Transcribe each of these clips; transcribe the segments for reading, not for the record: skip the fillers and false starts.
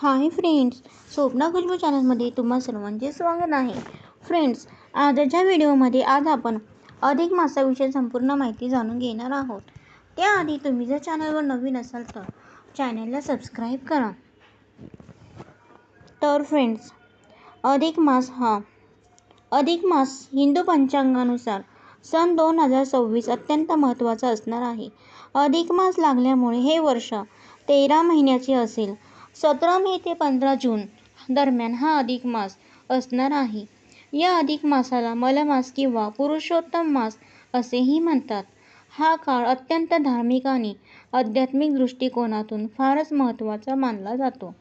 Hi friends, Swapna Khushboo चॅनलमध्ये तुम्हा सर्वांचे स्वागत आहे. फ्रेंड्स, आजच्या व्हिडिओमध्ये आज आपण अधिक मासाविषयी संपूर्ण माहिती जाणून घेणार आहोत. त्याआधी तुम्ही जर चॅनलवर नवीन असाल तर चॅनलला सबस्क्राईब करा. तर फ्रेंड्स, अधिक मास हिंदू पंचांगानुसार सन 2026 अत्यंत महत्त्वाचा असणार आहे. अधिक मास लागल्यामुळे हे वर्ष 13 महिन्याचे असेल. 17 मे ते 15 जून दरम्यान हा अधिक मास असणार आहे. या अधिक मासाला मलमास किंवा पुरुषोत्तम मास असेही म्हणतात. हा काळ अत्यंत धार्मिक आणि आध्यात्मिक दृष्टिकोनातून फारच महत्त्वाचा मानला जातो.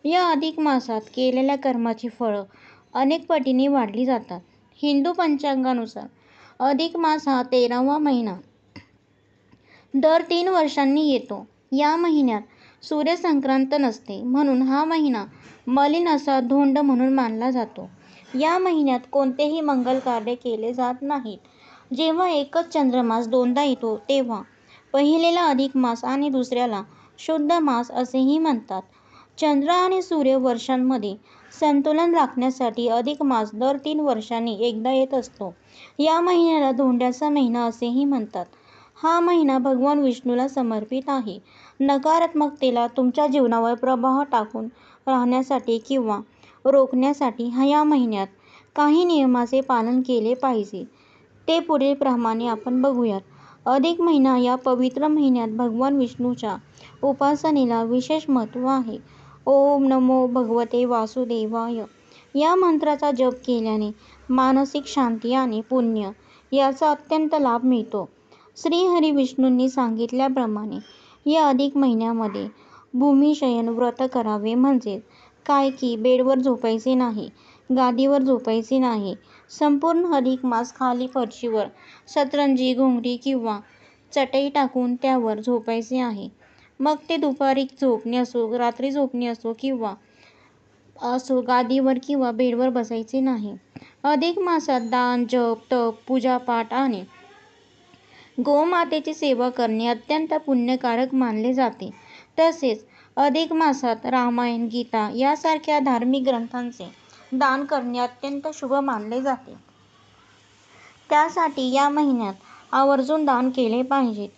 या अधिक मासात केलेल्या कर्माची फळं अनेक पटीने वाढली जातात. हिंदू पंचांगानुसार अधिक मास हा 13वा महिना दर 3 वर्षांनी येतो. या महिन्यात सूर्यसंक्रांत नसते, म्हणून हा महिना मलिन असा धोंड म्हणून मानला जातो. या महिन्यात कोणतेही मंगल कार्य केले जात नाहीत. जेव्हा एकच चांद्रमास दोनदा येतो तेव्हा पहिलेला अधिक मास आणि दुसऱ्याला शुद्ध मास असेही म्हणतात. चंद्र आणि सूर्य वर्षांमध्ये संतुलन राखण्यासाठी अधिक मास दर 3 वर्षांनी एकदा येत असतो. या महिन्याला धोंड्याचा महिना असेही म्हणतात. हा महिना भगवान विष्णूला समर्पित आहे. नकारात्मकतेला तुमच्या जीवनावर प्रभाव टाकून राहण्यासाठी किंवा रोखण्यासाठी या महिन्यात काही नियमांचे पालन केले पाहिजे. ते पुढीलप्रमाणे आपण बघूयात. अधिक महिना या पवित्र महिन्यात भगवान विष्णूच्या उपासनेला विशेष महत्त्व आहे. ओम नमो भगवते वासुदेवाय या मंत्राचा जप केल्याने मानसिक शांती आणि पुण्य याचा अत्यंत लाभ मिळतो. श्रीहरी विष्णूंनी सांगितल्याप्रमाणे या अधिक महिन्यामध्ये भूमिशयन व्रत करावे. म्हणजेच काय की बेडवर झोपायचे नाही, गादीवर झोपायचे नाही. संपूर्ण अधिक मास खाली फरशीवर सतरंजी, घोंगडी किंवा चटई टाकून त्यावर झोपायचे आहे. मग ते दुपारी झोपणे असो, रात्री झोपणे असो किंवा गादीवर किंवा बेडवर बसायचे नाही. अधिक मासात दान, जप, तप, पूजापाठ आणि गोमातेची सेवा करणे अत्यंत पुण्यकारक मानले जाते. तसेच अधिक मासात रामायण, गीता यासारख्या धार्मिक ग्रंथांचे दान करणे अत्यंत शुभ मानले जाते. त्यासाठी या महिन्यात आवर्जून दान केले पाहिजे.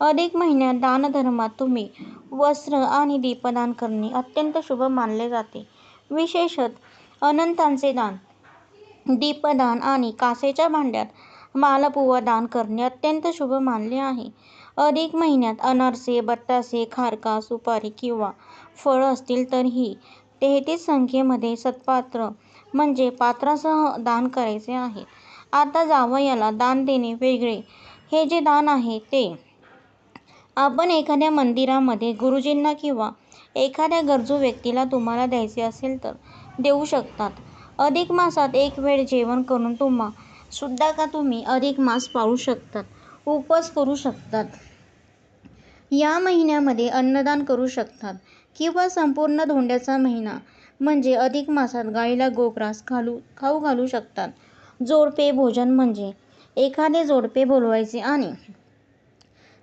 अधिक महिन्यात दानधर्मात तुम्ही वस्त्र आणि दीपदान करणे अत्यंत शुभ मानले जाते. विशेषतः अनंतांचे दान, दीपदान आणि काचेच्या भांड्यात मालपुवा दान करणे अत्यंत शुभ मानले आहे. अधिक महिन्यात अनारसे, बत्तासे, खारका, सुपारी किंवा फळं असतील तर ही 33 संख्येमध्ये सत्पात्र म्हणजे पात्रासह दान करायचे आहे. आता जावयाला दान देणे वेगळे. हे जे दान आहे ते आपण एखाद्या मंदिरामध्ये गुरुजींना किंवा एखाद्या गरजू व्यक्तीला तुम्हाला द्यायचे असेल तर देऊ शकतात. अधिक मासात एक वेळ जेवण करून सुद्धा तुम्ही अधिक मास पाळू शकतात, उपवास करू शकतात. या महिन्यामध्ये अन्नदान करू शकतात किंवा संपूर्ण धोंड्याचा महिना म्हणजे अधिक मासात गाईला गोग्रास खाऊ घालू शकतात. जोडपे भोजन म्हणजे एखादे जोडपे बोलवायचे आणि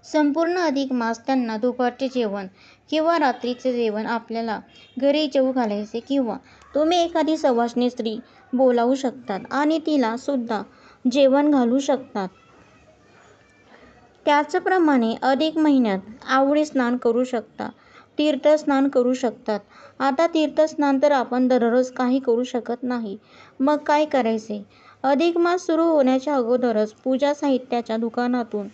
संपूर्ण अधिक मास त्यांना दुपारचे जेवण किंवा रात्रीचे जेवण आपल्याला घरी जेवू घालायचे किंवा तुम्ही एखादी सवाष्णी स्त्री बोलावू शकतात आणि तिला सुद्धा जेवण घालू शकतात. त्याचप्रमाणे अधिक महिन्यात आवर्ळी स्नान करू शकता, तीर्थस्नान करू शकतात. आता तीर्थस्नान तर आपण दररोज काही करू शकत नाही. मग काय करायचे? अधिक मास सुरू होण्याच्या अगोदरच पूजा साहित्याच्या दुकानातून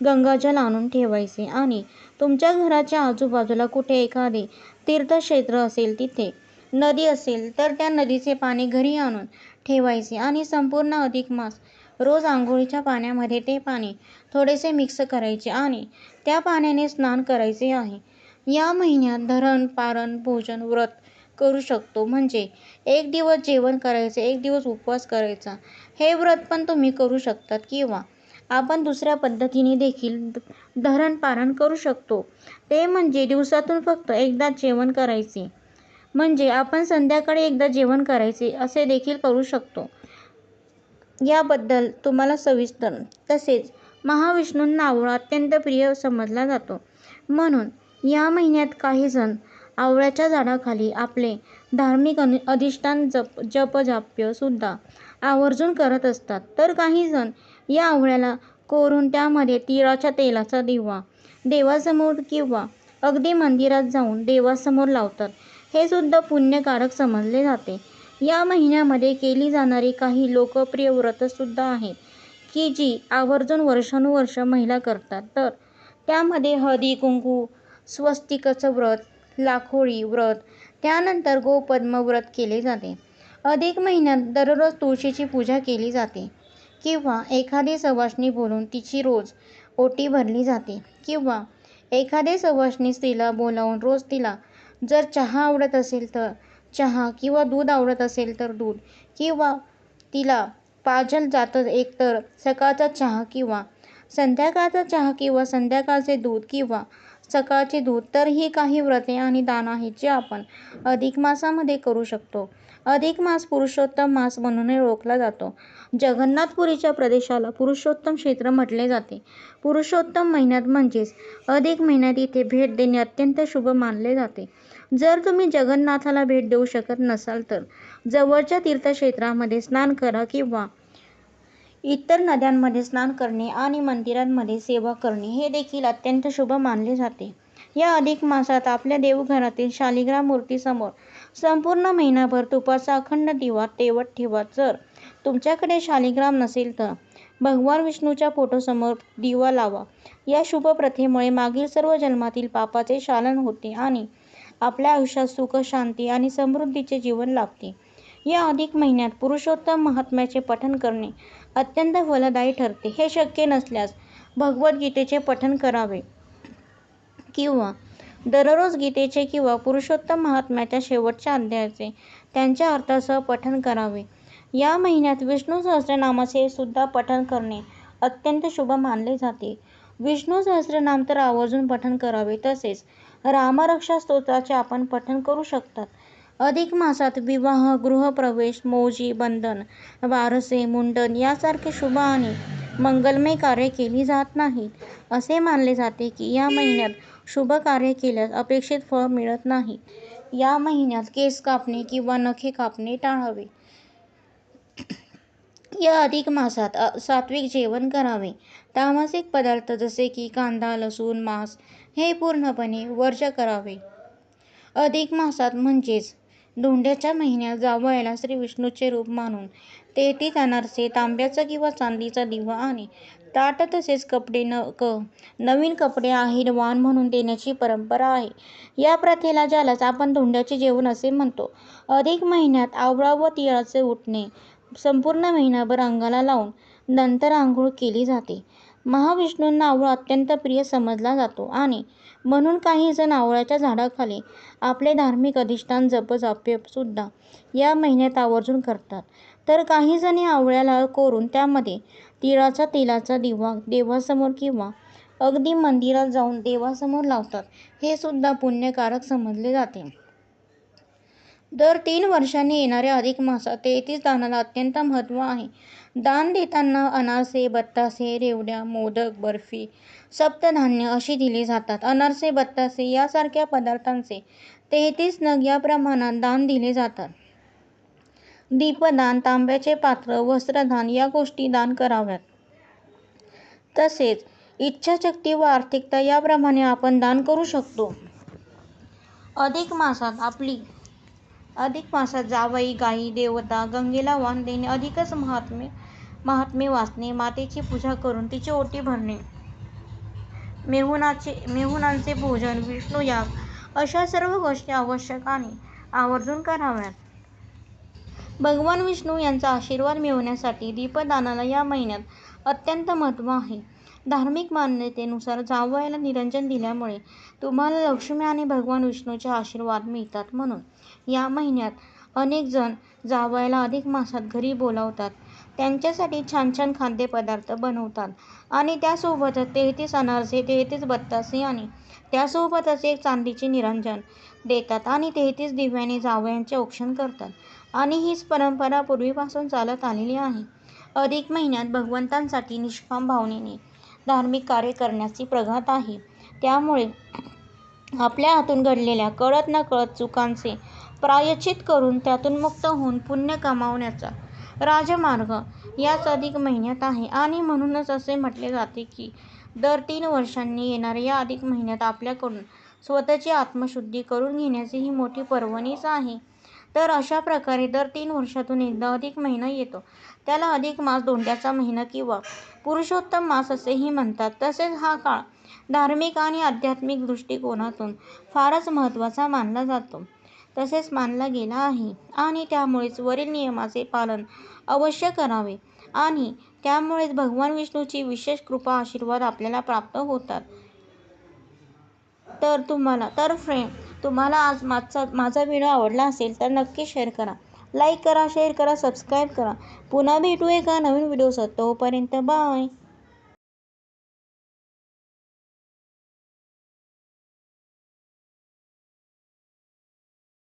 गंगाजल आणून ठेवायचे आणि तुमच्या घराच्या आजूबाजूला कुठे एखादे तीर्थक्षेत्र असेल, तिथे नदी असेल तर त्या नदीचे पाणी घरी आणून ठेवायचे आणि संपूर्ण अधिक मास रोज अंघोळीच्या पाण्यामध्ये ते पाणी थोडेसे मिक्स करायचे आणि त्या पाण्याने स्नान करायचे आहे. या महिन्यात धरण, पारण, भोजन व्रत करू शकतो. म्हणजे एक दिवस जेवण करायचे, एक दिवस उपवास करायचा. हे व्रत पण तुम्ही करू शकतात किंवा आपण दुसऱ्या पद्धतीने देखील धरण पारण करू शकतो. ते म्हणजे दिवसातून फक्त एकदाच जेवण करायचे. म्हणजे आपण संध्याकाळी एकदा जेवण करायचे असे देखील करू शकतो. याबद्दल तुम्हाला सविस्तर. तसेच महाविष्णूंना आवळा अत्यंत प्रिय समजला जातो. म्हणून या महिन्यात काही जण आवळ्याच्या झाडाखाली आपले धार्मिक अधिष्ठान जपजाप्य सुद्धा आवर्जून करत असतात. तर काही जण या आवळ्याला कोरून त्यामध्ये तिळाच्या तेलाचा दिवा देवासमोर किंवा अगदी मंदिरात जाऊन देवासमोर लावतात. हे सुद्धा पुण्यकारक समजले जाते. या महिन्यामध्ये केली जाणारी काही लोकप्रिय व्रतं सुद्धा आहेत की जी आवर्जून वर्षानुवर्ष महिला करतात. तर त्यामध्ये हळदी कुंकू, स्वस्तिकचं व्रत, लाखोळी व्रत, त्यानंतर गोपद्म व्रत केले जाते. अधिक महिन्यात दररोज तुळशीची पूजा केली जाते किंवा एखादी सवाष्णी बोलवून तिची रोज ओटी भरली जाते किंवा एखादे सवाष्णी स्त्रीला बोलावून रोज तिला जर चहा आवडत असेल तर चहा किंवा दूध आवडत असेल तर दूध किंवा तिला पाजलं जातं एकतर सकाळचा चहा किंवा संध्याकाळचा चहा किंवा संध्याकाळचे दूध किंवा सकाळचे दूध. तर ही काही व्रते आणि दान आहेत जे आपण अधिक मासामध्ये करू शकतो. अधिक मास पुरुषोत्तम मास म्हणूनही ओळखला जातो. जगन्नाथपुरीच्या प्रदेशाला पुरुषोत्तम क्षेत्र म्हटले जाते. पुरुषोत्तम महिन्यात म्हणजेच अधिक महिन्यात इथे भेट देणे अत्यंत शुभ मानले जाते. जर तुम्ही जगन्नाथाला भेट देऊ शकत नसाल तर जवळच्या तीर्थक्षेत्रामध्ये स्नान करा किंवा इतर नद्यांमध्ये स्नान करणे आणि मंदिरांमध्ये सेवा करणे हे देखील अत्यंत शुभ मानले जाते. या अधिक मासात आपल्या देवघरातील शालिग्राम मूर्तीसमोर संपूर्ण महिनाभर तुपाचा अखंड दिवा तेवत ठेवा. जर तुमच्याकडे शालिग्राम नसेल तर भगवान विष्णूच्या फोटोसमोर दिवा लावा. या शुभ प्रथेमुळे मागील सर्व जन्मातील पापाचे शालन होते आणि आपल्या आयुष्यात सुख, शांती आणि समृद्धीचे जीवन लाभते. या अधिक महिन्यात पुरुषोत्तम महात्म्याचे पठण करणे अत्यंत फलदायी ठरते. हे शक्य नसल्यास भगवद्गीतेचे पठण करावे किंवा दररोज गीतेचे किंवा पुरुषोत्तम महात्म्याच्या शेवटच्या अध्यायाचे त्यांच्या अर्थासह पठण करावे. या महिन्यात विष्णू सहस्रनामाचे सुद्धा पठण करणे अत्यंत शुभ मानले जाते. विष्णू सहस्रनाम तर आवर्जून पठण करावे. तसेच रामरक्षा स्तोत्राचे आपण पठण करू शकतात. अधिक मासात विवाह, गृहप्रवेश, मौजी, बंधन, वारसे, मुंडन यासारखे शुभ आणि मंगलमय कार्य केली जात नाहीत. असे मानले जाते की या महिन्यात शुभ कार्य केल्यास अपेक्षित फळ मिळत नाही. या महिन्यात केस कापणे किंवा नखे कापणे टाळावे. या अधिक मासात सात्विक जेवण करावे. तामसिक पदार्थ जसे की कांदा, लसूण, मांस हे पूर्णपणे वर्ज करावे. अधिक मासात म्हणजेच धोंड्याच्या महिन्यात जावयाला श्री विष्णूचे रूप मानून 33 अनारसे, तांब्याचा किंवा चांदीचा दिवा आणि ताट तसेच नवीन कपडे आहेरवाण म्हणून देण्याची परंपरा आहे. या प्रथेला ज्यालाच आपण धोंड्याचे जेवण असे म्हणतो. अधिक महिन्यात आवळा व तिळाचे उटणे संपूर्ण महिनाभर अंगाला लावून नंतर आंघोळ केली जाते. महाविष्णूंना आवळा अत्यंत प्रिय समजला जातो आणि म्हणून काही जण आवळ्याच्या झाडाखाली आपले धार्मिक अधिष्ठान जपजाप्य सुद्धा या महिन्यात आवर्जून करतात. तर काही जण या आवळ्याला कोरून त्यामध्ये तिळाच्या तेलाचा दिवा देवासमोर किंवा अगदी मंदिरात जाऊन देवासमोर लावतात. हे सुद्धा पुण्यकारक समजले जाते. दर 3 वर्षांनी येणाऱ्या अधिक मासात 33 दानाला अत्यंत महत्त्व आहे. दान देताना अनारसे, बत्तासे, रेवड्या, मोदक, बर्फी, सप्तधान्य अशी दिली जातात. अनारसे, बत्तासे यासारख्या पदार्थांचे 33 नग या प्रमाणात दान दिले जातात. दीपदान, तांब्याचे पात्र, वस्त्रदान या गोष्टी दान कराव्यात. तसेच इच्छाशक्ती व आर्थिकता याप्रमाणे आपण दान करू शकतो. अधिक मासात जावई, गायी, देवता, गंगेला वाण देणे अधिकच महात्म्य वाचणे, मातेची पूजा करून तिची ओटी भरणे, मेहुणांचे पूजन, विष्णुयाग अशा सर्व गोष्टी आवश्यक आणि आवर्जून कराव्यात. भगवान विष्णू यांचा आशीर्वाद मिळवण्यासाठी दीपदानाला या महिन्यात अत्यंत महत्त्व आहे. धार्मिक मान्यतेनुसार जावयाला निरंजन दिल्यामुळे तुम्हाला लक्ष्मी आणि भगवान विष्णूचे आशीर्वाद मिळतात. म्हणून या महिन्यात अनेक जण जावयाला अधिक मासात घरी बोलावतात. त्यांच्यासाठी छान छान खाद्यपदार्थ बनवतात आणि त्यासोबतच 33 अनारसे, 33 बत्तासे आणि त्यासोबतच एक चांदीचे निरांजन देतात आणि 33 दिव्यांनी जावयाचे औक्षण करतात आणि हीच परंपरा पूर्वीपासून चालत आलेली आहे. अधिक महिन्यात भगवंतांसाठी निष्काम भावनेने धार्मिक कार्य करण्याची प्रघात आहे. त्यामुळे आपल्या हातून घडलेल्या कळत नकळत चुकांचे प्रायश्चित्त करून त्यातून मुक्त होऊन पुण्य कमावण्याचा राजमार्ग याच अधिक महिन्यात आहे. आणि म्हणूनच असे म्हटले जाते की दर 3 वर्षांनी येणाऱ्या या अधिक महिन्यात आपल्याकडून स्वतःची आत्मशुद्धी करून घेण्याची ही मोठी पर्वणीच आहे. तर अशा प्रकारे दर 3 वर्षातून एकदा अधिक महिना येतो. त्याला अधिक मास, धोंड्याचा महिना किंवा पुरुषोत्तम मास असेही म्हणतात. तसेच हा काळ धार्मिक आणि आध्यात्मिक दृष्टिकोनातून फारच महत्त्वाचा मानला जातो, तसेच मानला गेला आहे. आणि त्यामुळेच वरील नियमाचे पालन अवश्य करावे आणि त्यामुळेच भगवान विष्णूची विशेष कृपा आशीर्वाद आपल्याला प्राप्त होतात. तर फ्रेंड, तुम्हाला आज माझा व्हिडिओ आवडला असेल तर नक्की शेअर करा, लाईक करा, शेअर करा, सबस्क्राईब करा. पुन्हा भेटू एका नवीन व्हिडिओसोबत. तोपर्यंत बाय.